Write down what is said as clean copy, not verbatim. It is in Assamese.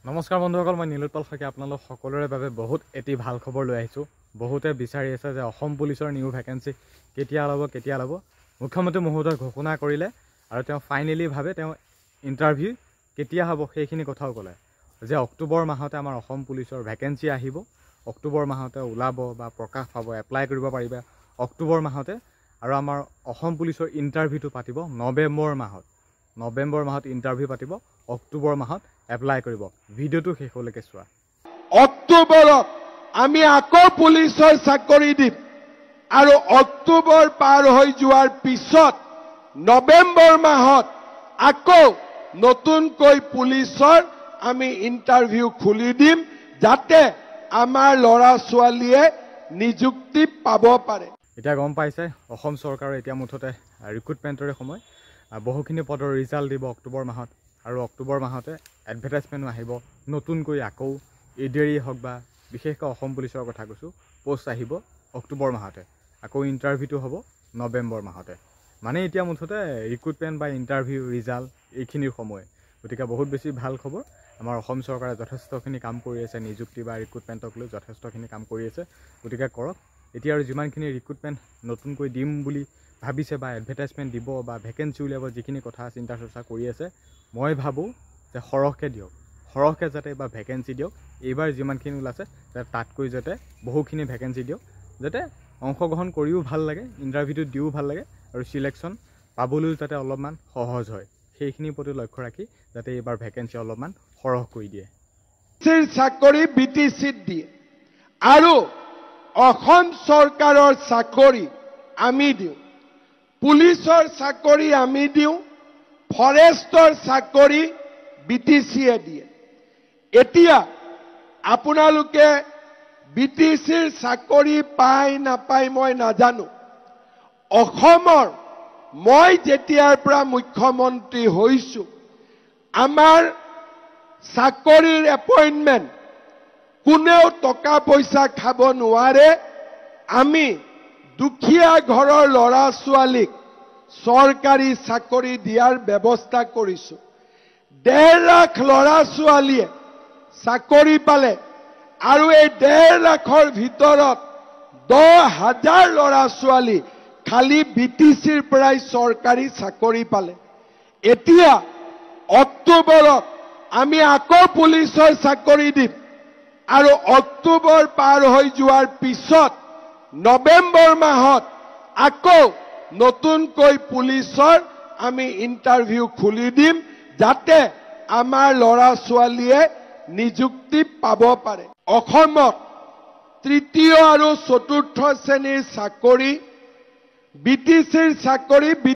নমস্কাৰ বন্ধুসকল, মই নীলোৎপল শইকী আপোনালোক সকলোৰে বাবে বহুত এটি ভাল খবৰ লৈ আহিছোঁ। বহুতে বিচাৰি আছে যে অসম পুলিচৰ নিউ ভেকেন্সি কেতিয়া ল'ব। মুখ্যমন্ত্ৰী মহোদয়ে ঘোষণা কৰিলে আৰু তেওঁ ফাইনেলি ভাবে তেওঁ ইণ্টাৰভিউ কেতিয়া হ'ব সেইখিনি কথাও ক'লে যে অক্টোবৰ মাহতে আমাৰ অসম পুলিচৰ ভেকেন্সি আহিব, অক্টোবৰ মাহতে ওলাব বা প্ৰকাশ পাব, এপ্লাই কৰিব পাৰিবা অক্টোবৰ মাহতে। আৰু আমাৰ অসম পুলিচৰ ইণ্টাৰভিউটো পাতিব নৱেম্বৰ মাহত ইণ্টাৰভিউ পাতিব, অক্টোবৰ মাহত এপ্লাই কৰিব। ভিডিঅ'টো শেষলৈকে চোৱা। অক্টোবৰত আমি আকৌ পুলিচৰ চাকৰি দিম আৰু অক্টোবৰ পাৰ হৈ যোৱাৰ পিছত নৱেম্বৰ মাহত আকৌ নতুনকৈ পুলিচৰ আমি ইণ্টাৰভিউ খুলি দিম, যাতে আমাৰ ল'ৰা ছোৱালীয়ে নিযুক্তি পাব পাৰে। এতিয়া গম পাইছে অসম চৰকাৰৰ এতিয়া মুঠতে ৰিক্ৰুটমেণ্টৰে সময়। বহুখিনি পদৰ ৰিজাল্ট দিব অক্টোবৰ মাহত আৰু অক্টোবৰ মাহতে এডভাৰটাইজমেণ্টো আহিব নতুনকৈ। আকৌ এডিআৰই হওক বা বিশেষকৈ অসম পুলিচৰ কথা কৈছোঁ, পোষ্ট আহিব অক্টোবৰ মাহতে, আকৌ ইণ্টাৰভিউটো হ'ব নৱেম্বৰ মাহতে। মানে এতিয়া মুঠতে ৰিক্ৰুটমেণ্ট বা ইণ্টাৰভিউ ৰিজাল্ট এইখিনিৰ সময়। গতিকে বহুত বেছি ভাল খবৰ। আমাৰ অসম চৰকাৰে যথেষ্টখিনি কাম কৰি আছে, নিযুক্তি বা ৰিক্ৰুটমেণ্টক লৈ যথেষ্টখিনি কাম কৰি আছে। গতিকে কৰক। এতিয়া আৰু যিমানখিনি ৰিক্ৰুটমেণ্ট নতুনকৈ দিম বুলি ভাবিছে বা এডভাৰটাইজমেণ্ট দিব বা ভেকেন্সি উলিয়াব, যিখিনি কথা চিন্তা চৰ্চা কৰি আছে, মই ভাবোঁ যে সৰহকৈ দিয়ক, সৰহকৈ যাতে বা ভেকেন্সি দিয়ক। এইবাৰ যিমানখিনি ওলাইছে যাতে তাতকৈ যাতে বহুখিনি ভেকেন্সি দিয়ক, যাতে অংশগ্ৰহণ কৰিও ভাল লাগে, ইণ্টাৰভিউটো দিও ভাল লাগে আৰু চিলেকশ্যন পাবলৈও যাতে অলপমান সহজ হয়। সেইখিনিৰ প্ৰতি লক্ষ্য ৰাখি যাতে এইবাৰ ভেকেন্সি অলপমান সৰহ কৰি দিয়ে। চাকৰি BTCত দিয়ে আৰু অসম চৰকাৰৰ চাকৰি আমি দিওঁ, পুলিচৰ চাকৰি আমি দিওঁ, ফৰেষ্টৰ চাকৰি BTCয়ে দিয়ে। এতিয়া আপোনালোকে BTCৰ চাকৰি পায় নাপায় মই নাজানো। অসমৰ মই যেতিয়াৰ পৰা মুখ্যমন্ত্ৰী হৈছোঁ, আমাৰ চাকৰিৰ এপইণ্টমেণ্ট কোনেও টকা পইচা খাব নোৱাৰে। আমি দুখীয়া ঘৰৰ ল'ৰা ছোৱালীক চৰকাৰী চাকৰি দিয়াৰ ব্যৱস্থা কৰিছোঁ। 1.5 লাখ ল'ৰা ছোৱালীয়ে চাকৰি পালে আৰু এই 1.5 লাখৰ ভিতৰত 10,000 ল'ৰা ছোৱালী খালি BTCৰ পৰাই চৰকাৰী চাকৰি পালে। এতিয়া অক্টোবৰত আমি আকৌ পুলিচৰ চাকৰি দিম আৰু অক্টোবৰ পাৰ হৈ যোৱাৰ পিছত নৱেম্বৰ মাহত আকৌ নতুনকৈ পুলিচৰ আমি ইণ্টাৰভিউ খুলি দিম, যাতে আমাৰ ল'ৰা ছোৱালীয়ে নিযুক্তি পাব পাৰে। অসমত তৃতীয় আৰু চতুৰ্থ শ্ৰেণীৰ চাকৰি, BTCৰ চাকৰি